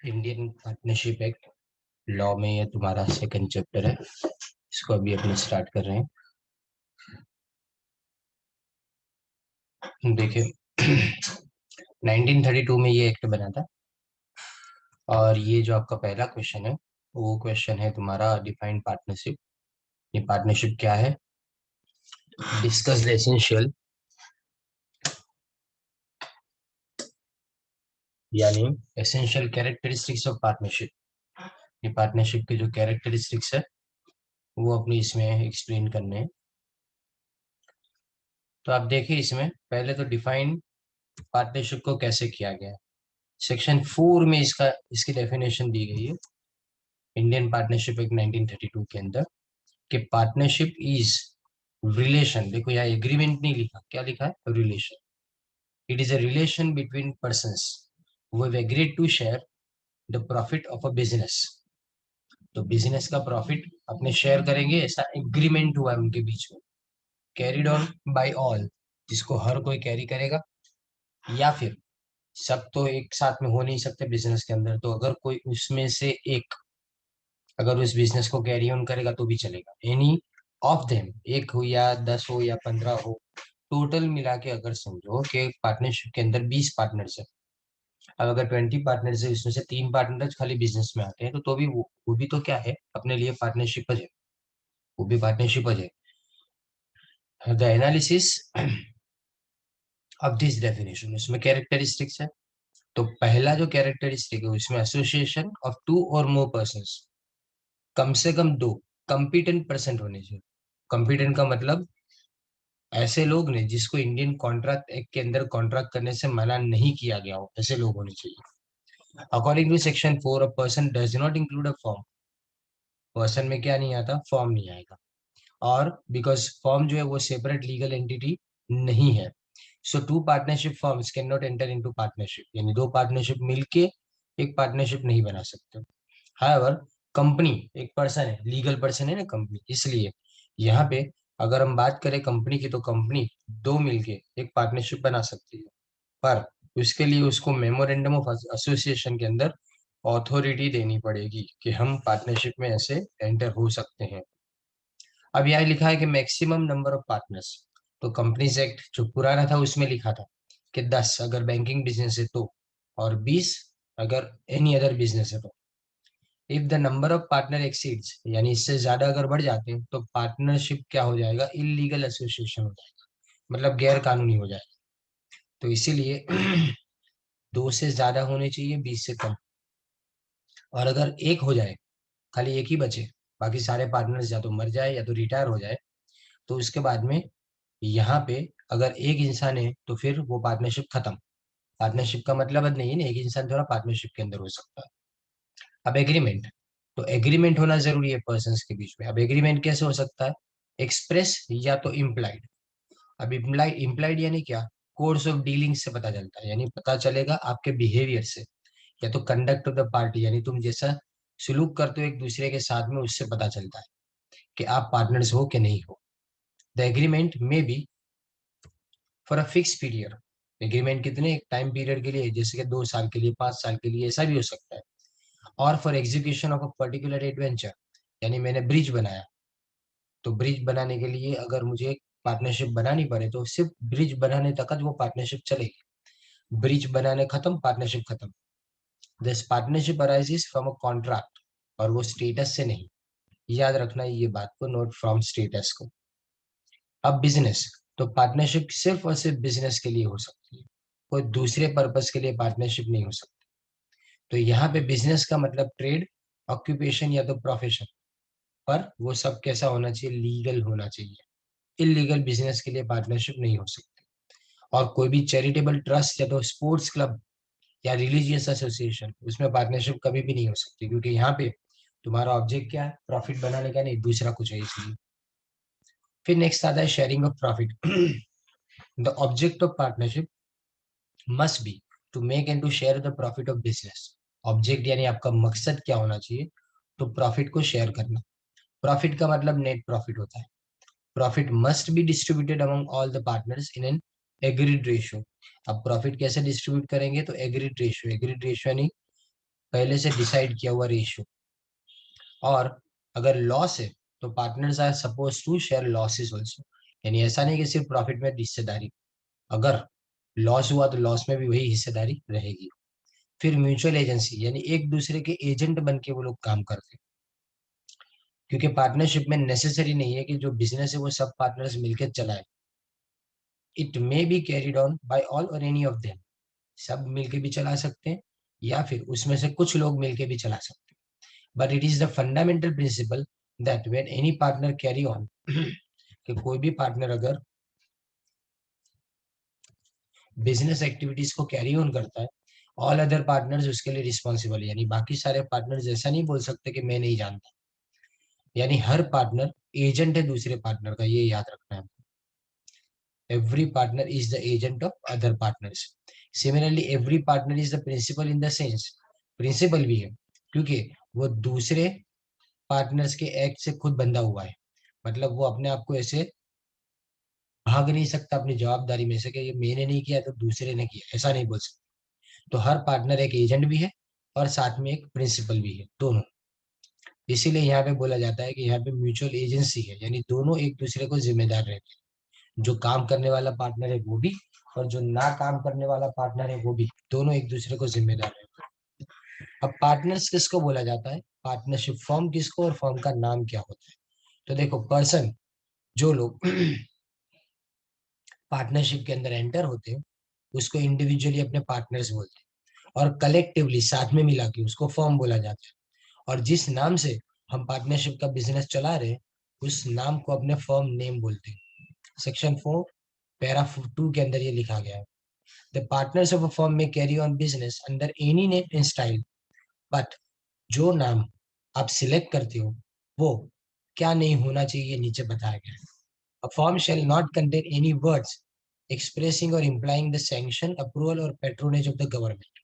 Indian partnership act law में ये तुम्हारा सेकंड चैप्टर है। इसको अभी अपने स्टार्ट कर रहे हैं। देखिए 1932 में ये एक्ट बना था। और ये जो आपका पहला क्वेश्चन है वो क्वेश्चन है तुम्हारा डिफाइंड पार्टनरशिप। ये पार्टनरशिप क्या है? डिस्कस द एसेंशियल यानी एसेंशियल कैरेक्टरिस्टिक्स ऑफ पार्टनरशिप। ये पार्टनरशिप के जो कैरेक्टरिस्टिक्स है वो अपनी इसमें एक्सप्लेन करने हैं। तो आप देखिए इसमें पहले तो डिफाइन पार्टनरशिप को कैसे किया गया है। सेक्शन 4 में इसकी डेफिनेशन दी गई है इंडियन पार्टनरशिप एक्ट 1932 के अंदर कि पार्टनरशिप इज रिलेशन। देखो यहाँ एग्रीमेंट नहीं लिखा, क्या लिखा है? Relation. It is a relation between persons who have agreed to share the profit of a business. तो बिजनेस का प्रॉफिट अपने शेयर करेंगे, ऐसा एग्रीमेंट हुआ है उनके बीच में। कैरीड ऑन बाय ऑल, जिसको हर कोई कैरी करेगा, या फिर सब तो एक साथ में हो नहीं सकते बिजनेस के अंदर। तो अगर कोई उसमें से एक अगर उस बिजनेस को कैरी ऑन करेगा तो भी चलेगा। एनी ऑफ देम, एक हो या 10 हो या 15 हो, टोटल मिला के अगर समझो कि पार्टनरशिप के अंदर 20 पार्टनर्स है। अब अगर 20 पार्टनर्स है, उसमें से 3 पार्टनर्स खाली बिजनेस में आते हैं तो भी वो भी तो क्या है, अपने लिए पार्टनरशिप है। वो भी पार्टनरशिप है। The analysis of this definition, उसमें कैरेक्टरिस्टिक्स है। तो पहला जो कैरेक्टरिस्टिक है उसमें एसोसिएशन ऑफ टू और मोर पर्संस, कम से कम दो कंपिटेंट पर्सन होने चाहिए। कंपिटेंट का मतलब ऐसे लोग ने जिसको इंडियन कॉन्ट्रैक्ट एक्ट के अंदर कॉन्ट्रैक्ट करने से मना नहीं किया गया हो, ऐसे लोग होने चाहिए। According to section 4 a person does not include a firm. Person में क्या नहीं आता? फॉर्म नहीं आएगा। और बिकॉज फॉर्म जो है वो सेपरेट लीगल एंटिटी नहीं है, so two partnership firms can not enter into partnership. यानी दो पार्टनरशिप मिलके एक पार्टनरशिप नहीं बना सकते। हाउएवर कंपनी एक पर्सन है, लीगल पर्सन है ना कंपनी, इसलिए यहाँ पे अगर हम बात करें कंपनी की तो कंपनी दो मिलके एक पार्टनरशिप बना सकती है। पर उसके लिए उसको मेमोरेंडम ऑफ एसोसिएशन के अंदर अथॉरिटी देनी पड़ेगी कि हम पार्टनरशिप में ऐसे एंटर हो सकते हैं। अब यहाँ लिखा है कि मैक्सिमम नंबर ऑफ पार्टनर्स। तो कंपनीज एक्ट जो पुराना था उसमें लिखा था कि 10 अगर बैंकिंग बिजनेस है तो, और 20 अगर एनी अदर बिजनेस है तो। If the number of partner exceeds, यानी इससे ज्यादा अगर बढ़ जाते हैं तो पार्टनरशिप क्या हो जाएगा? इलीगल एसोसिएशन हो जाएगा, मतलब गैर कानूनी हो जाएगा। तो इसीलिए 2 से ज्यादा होने चाहिए, 20 से कम। और अगर एक हो जाए, खाली एक ही बचे, बाकी सारे पार्टनर्स या तो मर जाए या तो रिटायर हो जाए, तो उसके बाद में यहाँ पे अगर एक इंसान है तो फिर वो पार्टनरशिप खत्म। पार्टनरशिप का मतलब नहीं है ना, एक इंसान थोड़ा पार्टनरशिप के अंदर हो सकता है। अब एग्रीमेंट, तो एग्रीमेंट होना जरूरी है पर्सन्स के बीच में। अब एग्रीमेंट कैसे हो सकता है? एक्सप्रेस या तो इम्प्लाइड। अब इम्प्लाइड इम्प्लाइड यानी क्या? कोर्स ऑफ डीलिंग से पता चलता है, यानी पता चलेगा आपके बिहेवियर से, या तो कंडक्ट ऑफ द पार्टी, यानी तुम जैसा सुलूक करते हो एक दूसरे के साथ में, उससे पता चलता है कि आप पार्टनर्स हो कि नहीं हो। The agreement may be for a fix period. Agreement कितने टाइम पीरियड के लिए? जैसे कि 2 साल के लिए, 5 साल के लिए, ऐसा भी हो सकता है। और for execution of a particular adventure, यानी मैंने ब्रिज बनाया, तो ब्रिज बनाने के लिए अगर मुझे पार्टनरशिप बनानी पड़े तो सिर्फ ब्रिज बनाने तक वो पार्टनरशिप चलेगी। ब्रिज बनाने खत्म, पार्टनरशिप खत्म। This partnership arises from a contract, और वो स्टेटस से नहीं। याद रखना ये बात को, नोट फ्रॉम स्टेटस को। अब बिजनेस, तो पार्टनरशिप सिर्फ और सिर्फ बिजनेस के लिए हो सकती है, कोई दूसरे पर्पस के लिए पार्टनरशिप नहीं हो सकती। तो यहाँ पे बिजनेस का मतलब ट्रेड, ऑक्यूपेशन या तो प्रोफेशन, पर वो सब कैसा होना चाहिए? लीगल होना चाहिए। इलीगल बिजनेस के लिए पार्टनरशिप नहीं हो सकती। और कोई भी चैरिटेबल ट्रस्ट या तो स्पोर्ट्स क्लब या रिलीजियस एसोसिएशन, उसमें पार्टनरशिप कभी भी नहीं हो सकती, क्योंकि यहाँ पे तुम्हारा ऑब्जेक्ट क्या है? प्रॉफिट बनाने का नहीं, दूसरा कुछ है इसलिए। फिर नेक्स्ट आता है sharing of profit. The object of partnership must be to make and to share the profit of business. Object यानी आपका मकसद क्या होना चाहिए? तो प्रॉफिट को शेयर करना। प्रॉफिट का मतलब नेट प्रॉफिट होता है। Profit must be distributed among all the partners in an agreed ratio. अब प्रॉफिट कैसे डिस्ट्रीब्यूट करेंगे, तो एग्रीड रेशियो यानी पहले से डिसाइड किया हुआ रेशियो। और अगर लॉस है तो partners are suppose to share losses also, यानी ऐसा नहीं कि सिर्फ प्रॉफिट में हिस्सेदारी, अगर लॉस हुआ तो लॉस में भी वही हिस्सेदारी रहेगी। फिर म्यूचुअल एजेंसी, यानी एक दूसरे के एजेंट बन के वो लोग काम करते हैं, क्योंकि पार्टनरशिप में नेसेसरी नहीं है कि जो बिजनेस है वो सब पार्टनर्स मिलकर चलाए। It may be carried on by all or any of them, सब मिलके भी चला सकते हैं या फिर उसमें से कुछ लोग मिलके भी चला सकते हैं। But it is the fundamental principle that when any partner carry on कि कोई भी पार्टनर अगर बिजनेस एक्टिविटीज को कैरी ऑन करता है, ऑल अदर पार्टनर्स उसके लिए रिस्पॉन्सिबल है, यानी बाकी सारे पार्टनर्स ऐसा नहीं बोल सकते कि मैं नहीं जानता, यानी हर पार्टनर एजेंट है दूसरे पार्टनर का, ये याद रखना है। every partner is the agent of other partners. Similarly, every partner is the principal in the sense, principal भी है क्योंकि वो दूसरे पार्टनर्स के एक्ट से खुद बंधा हुआ है, मतलब वो अपने आप को ऐसे भाग नहीं सकता अपनी जवाबदारी में से कि ये मैंने नहीं किया तो दूसरे ने किया, ऐसा नहीं बोल सकता। तो हर पार्टनर एक एजेंट भी है और साथ में एक प्रिंसिपल भी है, दोनों। इसीलिए यहाँ पे बोला जाता है कि यहाँ पे म्यूचुअल एजेंसी है, यानी दोनों एक दूसरे को जिम्मेदार रहते हैं। जो काम करने वाला पार्टनर है वो भी, और जो ना काम करने वाला पार्टनर है वो भी, दोनों एक दूसरे को जिम्मेदार रहते हैं। अब पार्टनर्स किसको बोला जाता है, पार्टनरशिप फॉर्म किसको, और फॉर्म का नाम क्या होता है। तो देखो, पर्सन, जो लोग पार्टनरशिप के अंदर एंटर होते हैं उसको इंडिविजुअली अपने पार्टनर्स बोलते हैं, और कलेक्टिवली साथ में मिला के उसको फर्म बोला जाता है। और जिस नाम से हम पार्टनरशिप का बिजनेस चला रहे हैं उस नाम को अपने फर्म नेम बोलते हैं। सेक्शन 4 पैरा 2 के अंदर ये लिखा गया है, the partners of a firm में carry on business under any name in style, but जो नाम आप सिलेक्ट करते हो वो क्या नहीं होना चाहिए नीचे बताया गया है। A firm shall not contain any words expressing or implying the sanction, approval or patronage of the government.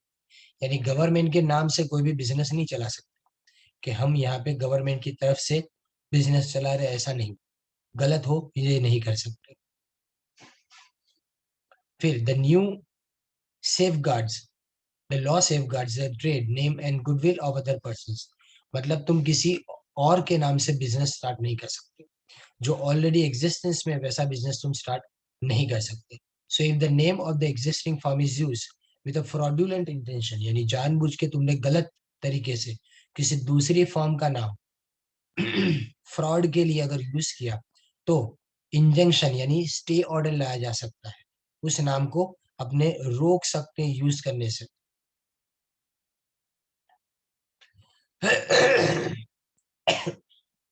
यानी गवर्नमेंट के नाम से कोई भी बिजनेस नहीं चला सकता कि हम यहाँ पे गवर्नमेंट की तरफ से बिजनेस चला रहे, ऐसा नहीं, गलत हो ये नहीं कर सकते। फिर the new safeguards, the law safeguards the trade name and goodwill of other persons, मतलब तुम किसी और के नाम से बिजनेस स्टार्ट नहीं कर सकते, जो ऑलरेडी एग्जिस्टेंस में वैसा बिजनेस तुम स्टार्ट नहीं कर सकते। So if the name of the existing firm is use with a fraudulent intention, यानी जानबूझ के तुमने गलत तरीके से किसी दूसरी फर्म का नाम फ्रॉड के लिए अगर यूज किया तो इंजंक्शन यानी स्टे ऑर्डर लाया जा सकता है, उस नाम को अपने रोक सकते हैं यूज करने से।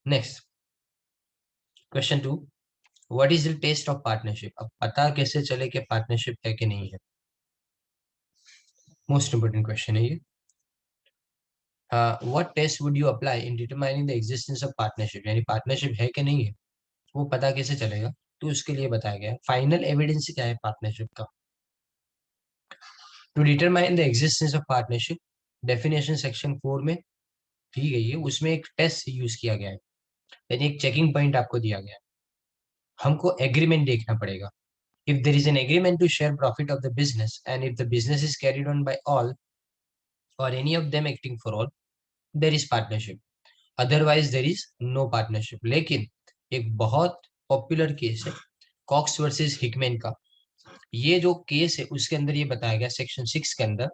Next, question 2, what is the test of partnership. अब पता कैसे चले कि पार्टनरशिप है कि नहीं है, मोस्ट इंपोर्टेंट क्वेश्चन है ये। What test would you apply in determining the existence of partnership, यानी पार्टनरशिप है कि नहीं है वो पता कैसे चलेगा, तो उसके लिए बताया गया है फाइनल एविडेंस क्या है पार्टनरशिप का। To determine the existence of partnership, definition section 4 में दी गई है, उसमें एक टेस्ट यूज किया गया है, यानी एक चेकिंग पॉइंट आपको दिया गया है। हमको एग्रीमेंट देखना पड़ेगा। If there is an agreement to share profit of the business and if the business is carried on by all or any of them acting for all, there is partnership, otherwise there is no partnership. लेकिन एक बहुत popular case है Cox versus Hickman का, ये जो case है उसके अंदर ये बताया गया सेक्शन 6 के अंदर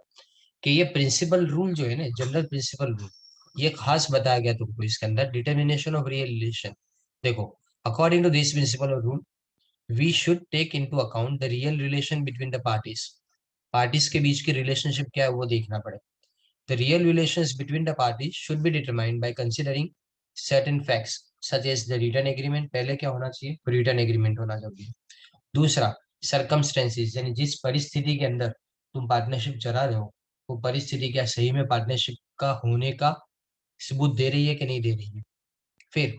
कि ये प्रिंसिपल रूल जो है ना, जनरल प्रिंसिपल रूल, ये खास बताया गया तुमको इसके अंदर, डिटर्मिनेशन ऑफ रियल रिलेशन। देखो, according to this principle or rule we should take into account the real relation between the parties, parties के बीच की रिलेशनशिप क्या है वो देखना पड़े। The real relations between the parties should be determined by considering certain facts such as the written agreement, पहले क्या होना चाहिए, written agreement होना चाहिए। दूसरा, circumstances, यानी जिस परिस्थिति के अंदर तुम पार्टनरशिप चला रहे हो वो परिस्थिति क्या सही में पार्टनरशिप का होने का सबूत दे रही है कि नहीं दे रही है। फिर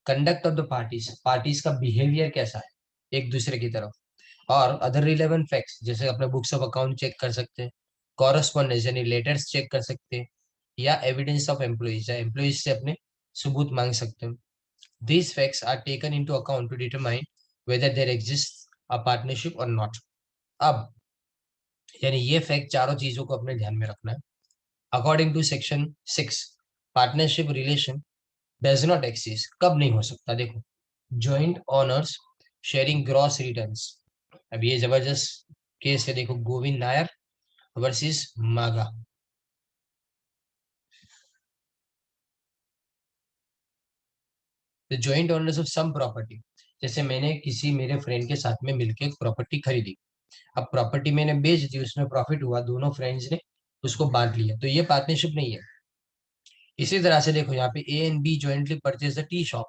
conduct of the parties, parties का बिहेवियर कैसा है एक दूसरे की तरफ, और अदर रिलेवेंट फैक्ट्स जैसे अपने बुक्स ऑफ अकाउंट चेक कर सकते हैं, कॉरेस्पॉन्डेंस यानी लेटर्स चेक कर सकते हैं, या एविडेंस ऑफ एम्प्लॉइज या एम्प्लॉइज से अपने सबूत मांग सकते हैं। These facts are taken into account to determine whether there exist a partnership or not. अब यानी ये फैक्ट चारों चीजों को अपने ध्यान में रखना है। According to section 6, partnership relation does not exist, कब नहीं हो सकता? देखो, joint owners sharing gross returns. अब ये जबरदस्त केस है, देखो, Govind Nair versus Maga. The joint owners of some property, जैसे मैंने किसी मेरे फ्रेंड के साथ में मिलकर एक प्रॉपर्टी खरीदी, अब प्रॉपर्टी मैंने बेच दी, उसमें प्रॉफिट हुआ, दोनों फ्रेंड्स ने उसको बांट लिया, तो ये पार्टनरशिप नहीं है। इसी तरह से देखो, यहाँ पे A and B jointly purchased a tea shop.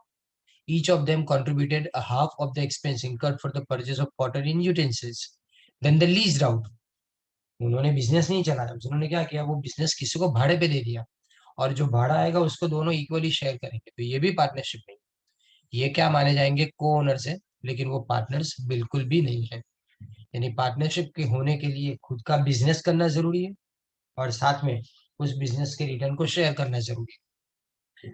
Each of them contributed a half of the expense incurred for the purchase of pottery and utensils. Then they leased out. उन्होंने बिजनेस नहीं चलाया, उन्होंने क्या किया, वो बिजनेस किसी को भाड़े पे दे दिया, और जो भाड़ा आएगा उसको दोनों इक्वली शेयर करेंगे, तो ये भी पार्टनरशिप नहीं। ये क्या माने जाएंगे? को ओनर्स है, लेकिन वो पार्टनर्स बिल्कुल भी नहीं है। यानी पार्टनरशिप के होने के लिए खुद का बिजनेस करना जरूरी है, और साथ में उस बिजनेस के रिटर्न को शेयर करना जरूरी है।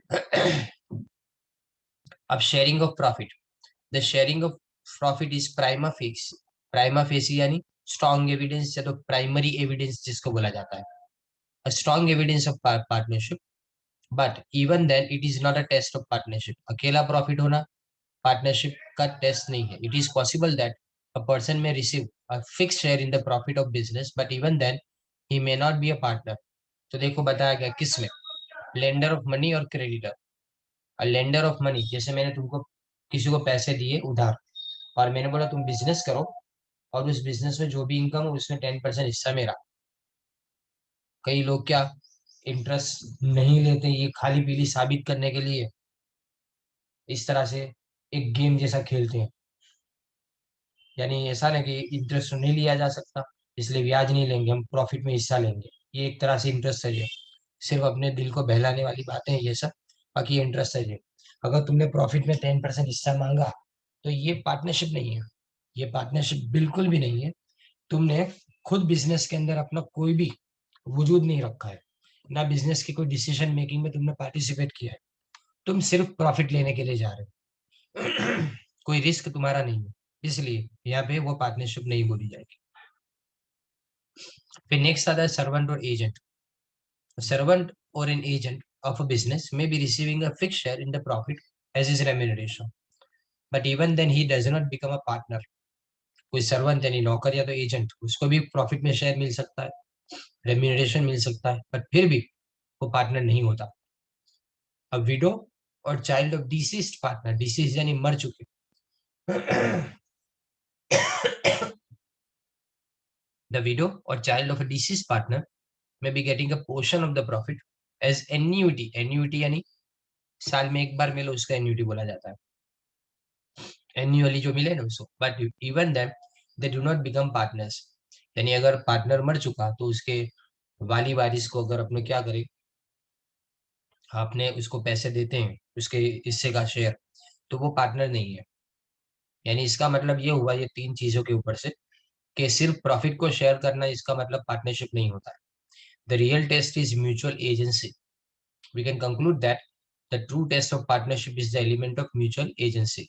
अब sharing of profit, the sharing of profit is prima facie यानी स्ट्रॉन्ग एविडेंस, या तो प्राइमरी एविडेंस जिसको बोला जाता है, a strong evidence of partnership, but even then it is not a test of partnership. अकेला प्रॉफिट होना पार्टनरशिप का टेस्ट नहीं है. It is possible that a person may receive a fixed share in the profit of business, but even then he may not be a partner. तो देखो बताया गया किसमें, लेंडर ऑफ मनी और क्रेडिटर। लेंडर ऑफ मनी, जैसे मैंने तुमको किसी को पैसे दिए उधार, और मैंने बोला तुम बिजनेस करो, और उस बिजनेस में जो भी इनकम हो उसमें 10% हिस्सा मेरा। कई लोग क्या इंटरेस्ट नहीं लेते, ये खाली पीली साबित करने के लिए इस तरह से एक गेम जैसा खेलते हैं। यानी ऐसा ना कि इंटरेस्ट नहीं लिया जा सकता, इसलिए ब्याज नहीं लेंगे, हम प्रॉफिट में हिस्सा लेंगे, ये एक तरह से इंटरेस्ट है। ये सिर्फ अपने दिल को बहलाने वाली बातें हैं ये सब, बाकी इंटरेस्ट है ये। अगर तुमने प्रॉफिट में 10% हिस्सा मांगा, तो ये पार्टनरशिप नहीं है, ये पार्टनरशिप बिल्कुल भी नहीं है। तुमने खुद बिजनेस के अंदर अपना कोई भी वजूद नहीं रखा है, ना बिजनेस की कोई डिसीजन मेकिंग में तुमने पार्टिसिपेट किया है, तुम सिर्फ प्रॉफिट लेने के लिए जा रहे हो। कोई रिस्क तुम्हारा नहीं है, इसलिए यहाँ पे वो पार्टनरशिप नहीं बोली जाएगी। फिर नेक्स्ट आता है सर्वेंट और एजेंट। सर्वेंट और an agent of a business may be receiving a fixed share in the profit as his remuneration, but even then he does not become a partner. कोई servant यानी नौकर या तो agent, उसको भी profit में share मिल सकता है, रेम्यूनरेशन मिल सकता है, पर फिर भी वो पार्टनर नहीं होता। अब विडो और child of deceased partner, disease यानी मर चुके, the widow or child of a deceased partner may be getting a portion of the profit as annuity. Annuity यानी साल में एक बार मिले उसका एन्यूटी बोला जाता है, एन्युअली जो मिले ना उसको। But even them they do not become partners, यानी अगर पार्टनर मर चुका तो उसके वाली वारिस को अगर अपने क्या करे, आपने उसको पैसे देते हैं उसके हिस्से का शेयर, तो वो पार्टनर नहीं है। यानी इसका मतलब ये हुआ, ये तीन चीजों के ऊपर से, कि सिर्फ प्रॉफिट को शेयर करना इसका मतलब पार्टनरशिप नहीं होता है। The real test is mutual agency. We can conclude that the true test of partnership is the element of mutual agency.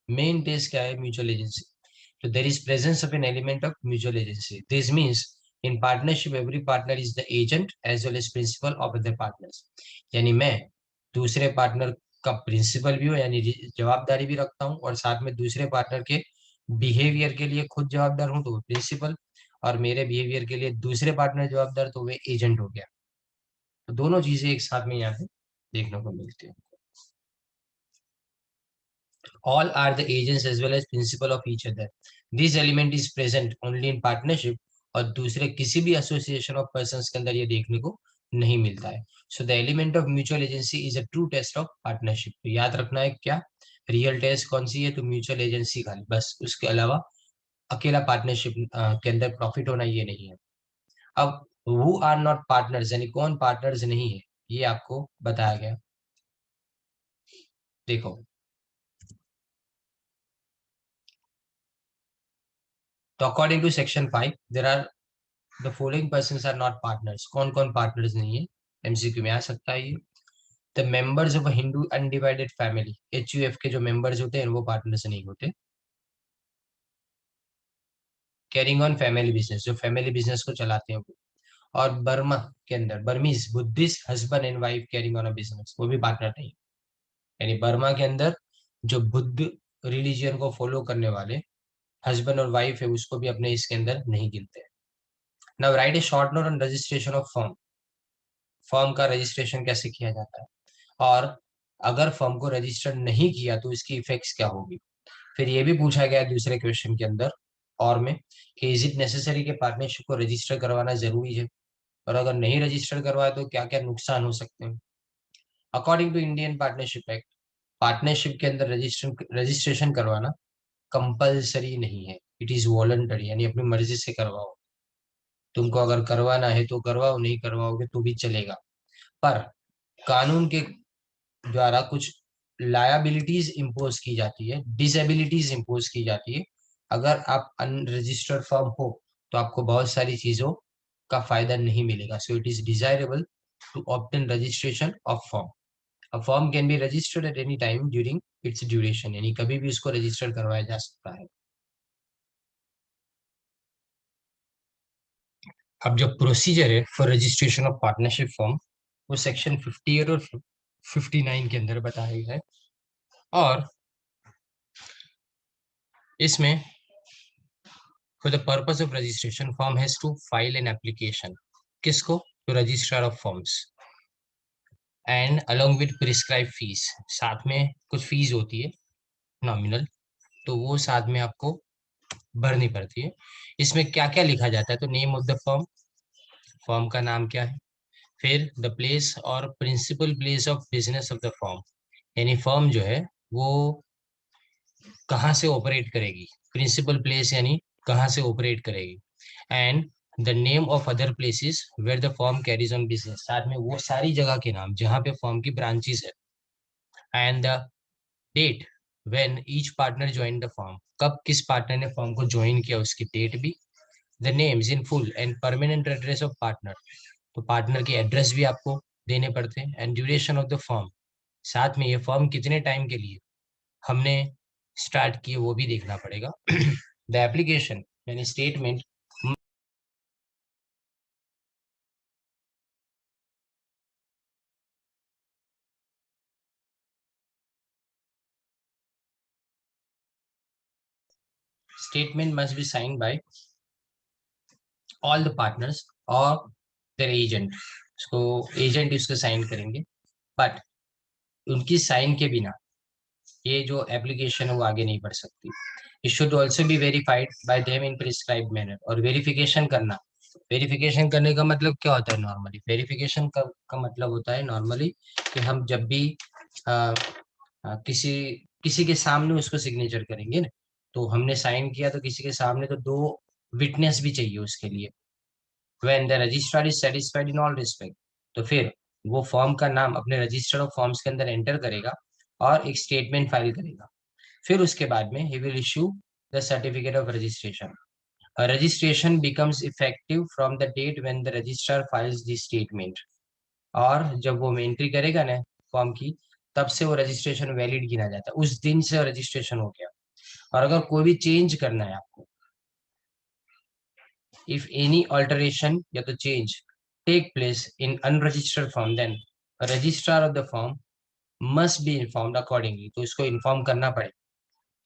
Main test क्या है? Mutual agency. So there is presence of an element of mutual agency. This means in partnership every partner is the agent as well as principal of other partners. यानी मैं दूसरे partner का principal भी हूँ, यानी जवाबदारी भी रखता हूँ, और साथ में दूसरे पार्टनर के बिहेवियर के लिए खुद जवाबदार हूँ, तो वो प्रिंसिपल, और मेरे बिहेवियर के लिए दूसरे पार्टनर जवाबदार, तो वे एजेंट हो गया। तो दोनों चीजें एक साथ में यहाँ पे देखने को मिलती है। All are the agents as well as principal of each other. This element is present only in partnership, और दूसरे किसी भी एसोसिएशन ऑफ पर्संस के अंदर ये देखने को नहीं मिलता है। So the element of mutual agency is a true test of partnership. तो याद रखना है क्या, रियल टेस्ट कौन सी है? तो म्यूचुअल एजेंसी का, बस उसके अलावा अकेला पार्टनरशिप के अंदर प्रॉफिट होना ये नहीं है। अब who आर नॉट पार्टनर्स, यानी कौन पार्टनर्स नहीं है, ये आपको बताया गया। देखो, तो according to section 5 there are the following persons are not partners. कौन कौन पार्टनर्स नहीं है? एमसीक्यू में आ सकता है ये। The members of Hindu undivided family, HUF के जो मेंबर्स होते हैं वो पार्टनर्स नहीं होते। कैरिंग ऑन फैमिली बिजनेस, जो फैमिली बिजनेस को चलाते हैं वो। और बर्मा के अंदर Burmese Buddhist husband and wife carrying on a business, वो भी पार्टनर नहीं। यानी बर्मा के अंदर जो बुद्ध रिलीजियन को फॉलो करने वाले हस्बैंड और वाइफ है, उसको भी अपने इसके अंदर नहीं गिनते। Now right A short note on registration of firm. Firm का रजिस्ट्रेशन कैसे किया जाता है, और अगर फर्म को रजिस्टर नहीं किया तो इसकी इफेक्ट्स क्या होगी। फिर ये भी पूछा गया है दूसरे क्वेश्चन के अंदर और में कि इज इट नेसेसरी कि पार्टनरशिप को रजिस्टर करवाना जरूरी है, और अगर नहीं रजिस्टर करवाए तो क्या क्या नुकसान हो सकते हैं। According to Indian partnership act, partnership के अंदर रजिस्ट्रेशन करवाना कंपल्सरी नहीं है, इट इज वॉलंटरी, यानी अपनी मर्जी से करवाओ। तुमको अगर करवाना है तो करवाओ, नहीं करवाओगे तो भी चलेगा। पर कानून के द्वारा कुछ लायबिलिटीज इंपोज की जाती है, डिसेबिलिटीज इंपोज की जाती है। अगर आप अनरजिस्टर्ड फर्म हो तो आपको बहुत सारी चीजों का फायदा नहीं मिलेगा। So it is desirable to obtain registration of firm. A firm can be registered at any time during its duration, यानी कभी भी उसको रजिस्टर करवाया जा सकता है। अब जो प्रोसीजर है for registration of partnership firm, वो सेक्शन 58 और 59 के अंदर बताया गया है। और इसमें for the purpose of registration, firm has to file an application. किसको? To registrar of firms and along with prescribed fees, साथ में कुछ फीस होती है नॉमिनल, तो वो साथ में आपको भरनी पड़ती है। इसमें क्या क्या लिखा जाता है, तो name of the firm, firm का नाम क्या है, फिर the place or principal place of business of the firm, यानी फर्म जो है वो कहाँ से ऑपरेट करेगी, प्रिंसिपल प्लेस यानी कहाँ से ऑपरेट करेगी, and the name of other places where the firm carries on business, साथ में वो सारी जगह के नाम जहाँ पे फर्म की ब्रांचेस है, and the date when each partner join the firm, कब किस पार्टनर ने फर्म को ज्वाइन किया उसकी डेट भी, the names in full and permanent address of partner, तो पार्टनर के एड्रेस भी आपको देने पड़ते हैं, and duration of the firm, साथ में ये फर्म कितने टाइम के लिए हमने स्टार्ट किए वो भी देखना पड़ेगा। द एप्लीकेशन यानी statement statement must be signed by all the partners or their agent, उसको एजेंट इसको साइन करेंगे, बट उनकी साइन के बिना ये जो एप्लीकेशन है वो आगे नहीं बढ़ सकती। It should also be verified bye them in prescribed manner, और वेरिफिकेशन करना, वेरिफिकेशन करने का मतलब क्या होता है नॉर्मली, वेरिफिकेशन का मतलब होता है नॉर्मली कि हम जब भी आ, किसी किसी के सामने उसको सिग्नेचर करेंगे ना, तो हमने साइन किया तो किसी के सामने तो दो विटनेस भी चाहिए उसके लिए। When the registrar is satisfied in all respect, तो फिर वो फॉर्म का नाम अपने रजिस्टर ऑफ फॉर्म्स के अंदर एंटर करेगा और एक स्टेटमेंट फाइल करेगा। फिर उसके बाद में he will issue the certificate of registration. Registration becomes effective from the date when the registrar files the statement, और जब वो एंट्री करेगा ना फॉर्म की, तब से वो रजिस्ट्रेशन वैलिड गिना जाता है, उस दिन से रजिस्ट्रेशन हो गया। और अगर कोई भी चेंज करना है आपको, इफ एनी ऑल्टरेशन या तो change take place in unregistered firm, then registrar of the firm must be informed accordingly, तो इसको इन्फॉर्म करना पड़ेगा,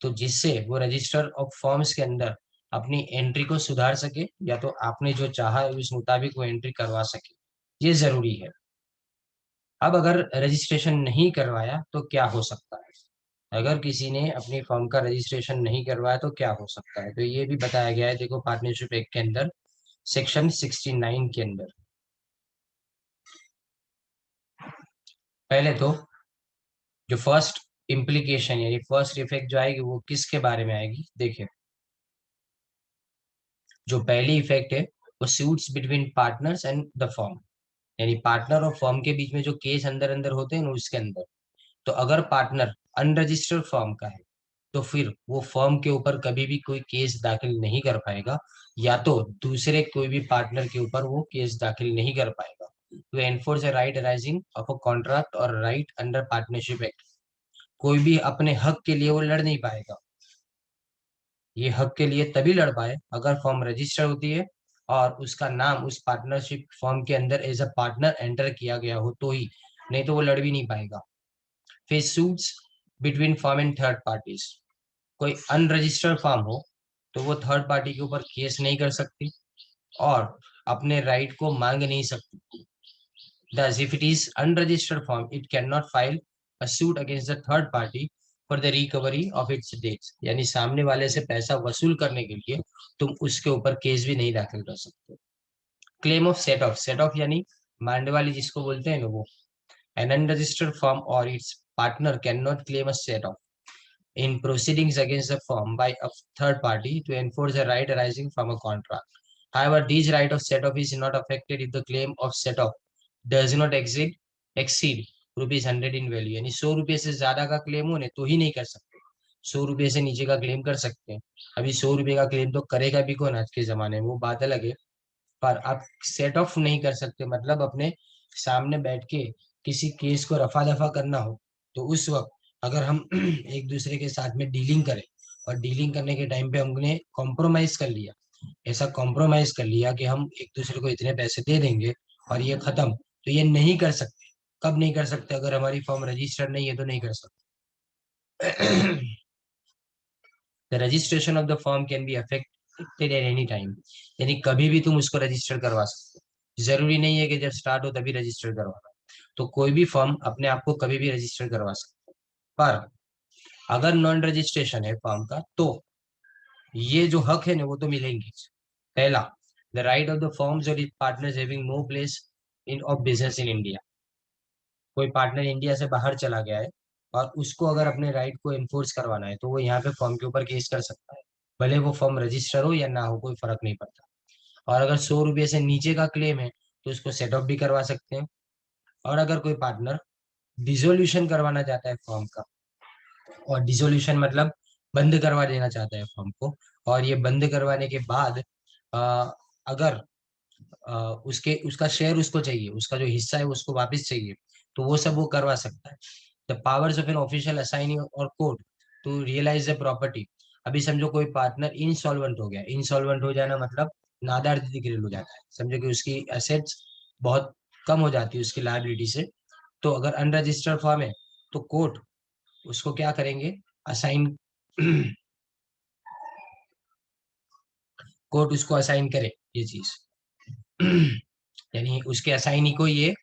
तो जिससे वो रजिस्टर ऑफ फॉर्म्स के अंदर अपनी एंट्री को सुधार सके, या तो आपने जो चाहा है उस मुताबिक वो एंट्री करवा सके, ये जरूरी है। अब अगर रजिस्ट्रेशन नहीं करवाया तो क्या हो सकता है, अगर किसी ने अपनी फर्म का रजिस्ट्रेशन नहीं करवाया तो क्या हो सकता है, तो ये भी बताया गया है, देखो पार्टनरशिप एक्ट के अंदर सेक्शन 69 के अंदर। पहले तो जो फर्स्ट इम्प्लीकेशन यानी फर्स्ट इफेक्ट जो आएगी वो किसके बारे में आएगी, देखिए जो पहली इफेक्ट है वो suits between partners and the firm, यानी पार्टनर और फर्म के बीच में जो केस अंदर अंदर होते हैं ना उसके अंदर, तो अगर पार्टनर अनरजिस्टर्ड फर्म का है तो फिर वो फर्म के ऊपर कभी भी कोई केस दाखिल नहीं कर पाएगा, या तो दूसरे कोई भी पार्टनर के ऊपर वो केस दाखिल नहीं कर पाएगा। To enforce a right arising of a contract or right under partnership act, कोई भी अपने हक के लिए वो लड़ नहीं पाएगा। ये हक के लिए तभी लड़ पाए अगर फर्म रजिस्टर होती है और उसका नाम उस पार्टनरशिप फर्म के अंदर एज अ पार्टनर एंटर किया गया हो तो ही, नहीं तो वो लड़ भी नहीं पाएगा। फिर suits between firm and third parties, कोई अनरजिस्टर्ड फर्म हो तो वो थर्ड पार्टी के ऊपर केस नहीं कर सकती और अपने राइट को मांग नहीं सकती। Thus, if it is unregistered firm, it cannot file a suit against the third party for the recovery of its debts। यानी सामने वाले से पैसा वसूल करने के लिए तुम उसके ऊपर केस भी नहीं दाखिल कर सकते। क्लेम ऑफ सेट ऑफ यानी मांडे वाली जिसको बोलते हैं ना वो, an unregistered firm or its partner cannot claim a set off in proceedings against the firm by a third party to enforce a right arising from a contract. However, this right of set off is not affected if the claim of set off does not exceed ₹100 in value। यानी 100 रुपये से ज्यादा का claim होने तो ही नहीं कर सकते, 100 रुपये से नीचे का क्लेम कर सकते हैं। अभी 100 रुपये का क्लेम तो करेगा भी कौन आज के जमाने में, वो बात अलग है। पर आप सेट ऑफ नहीं कर सकते, मतलब अपने सामने बैठ के किसी केस को रफा दफा करना हो तो उस वक्त अगर हम एक दूसरे के साथ में डीलिंग करें और डीलिंग करने के टाइम पे हमने कॉम्प्रोमाइज कर लिया, ऐसा कॉम्प्रोमाइज कर लिया कि हम एक दूसरे को इतने पैसे दे देंगे और ये खत्म, तो ये नहीं कर सकते। कब नहीं कर सकते? अगर हमारी फर्म रजिस्टर्ड नहीं है तो नहीं कर सकते। The registration of the firm can be affected eight any time, यानी कभी भी तुम उसको रजिस्टर करवा सकते हो। जरूरी नहीं है कि जब स्टार्ट हो तभी रजिस्टर करवाना, तो कोई भी फर्म अपने आप को कभी भी रजिस्टर करवा सकते हो। पर अगर नॉन रजिस्ट्रेशन है फर्म का तो ये जो हक है ना वो तो मिलेंगे। पहला, the right of the firms or it partners having no place in of business in India. कोई पार्टनर इंडिया से बाहर चला गया है और उसको अगर अपने राइट को एनफोर्स करवाना है तो वो यहाँ पे फर्म के ऊपर केस कर सकता है, भले वो फर्म रजिस्टर हो या ना हो, कोई फर्क नहीं पड़ता। और अगर 100 रुपये से नीचे का क्लेम है तो उसको सेट ऑफ भी करवा सकते हैं। और अगर कोई पार्टनर डिसोल्यूशन करवाना चाहता है फर्म का, और डिसोल्यूशन मतलब बंद करवा देना चाहता है फर्म को, और ये बंद करवाने के बाद अगर उसके उसका शेयर उसको चाहिए, उसका जो हिस्सा है उसको वापस चाहिए, तो वो सब वो करवा सकता है। The powers of an official assigning or court to realise the property. अभी समझो कोई पार्टनर इंसॉल्वेंट हो गया, इंसॉल्वेंट हो जाना मतलब नादार गिरल हो जाता है, समझो कि उसकी एसेट्स बहुत कम हो जाती है उसकी लायबिलिटी से। तो अगर अनरजिस्टर्ड फॉर्म है तो कोर्ट उसको क्या करेंगे, असाइन कोर्ट उसको असाइन करे ये चीज। यानी उसके असाइनी को ये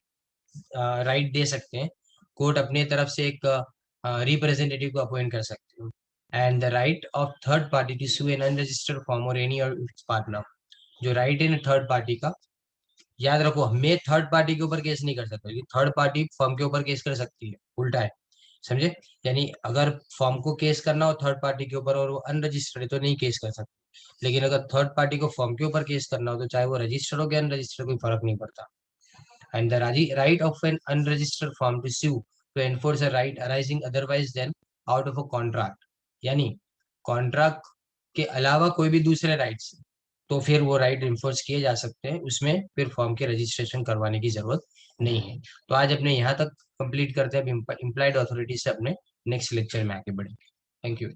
राइट दे सकते हैं, कोर्ट अपने तरफ से एक रिप्रेजेंटेटिव को अपॉइंट कर सकते हैं। And the right of third party to sue an unregistered firm or any or partner, जो राइट है ना थर्ड पार्टी का, याद रखो मैं थर्ड पार्टी के ऊपर केस नहीं कर सकता, थर्ड पार्टी फर्म के ऊपर केस कर सकती है, उल्टा है, समझे। यानी अगर फर्म को केस करना हो थर्ड पार्टी के ऊपर और वो अनरजिस्टर्ड है तो नहीं केस कर सकते, लेकिन अगर थर्ड पार्टी को फर्म के ऊपर केस करना हो तो चाहे वो रजिस्टर्ड हो या अनरजिस्टर्ड कोई फर्क नहीं पड़ता। And the right of an unregistered firm to sue to enforce a right arising otherwise than out of a contract, यानी कॉन्ट्रैक्ट के अलावा कोई भी दूसरे राइट्स, तो फिर वो राइट इन्फोर्स किए जा सकते हैं, उसमें फिर फॉर्म के रजिस्ट्रेशन करवाने की जरूरत नहीं है। तो आज अपने यहाँ तक कंप्लीट करते हैं, इम्प्लाइड अथॉरिटी से अपने नेक्स्ट लेक्चर में आगे बढ़ेंगे। Thank you.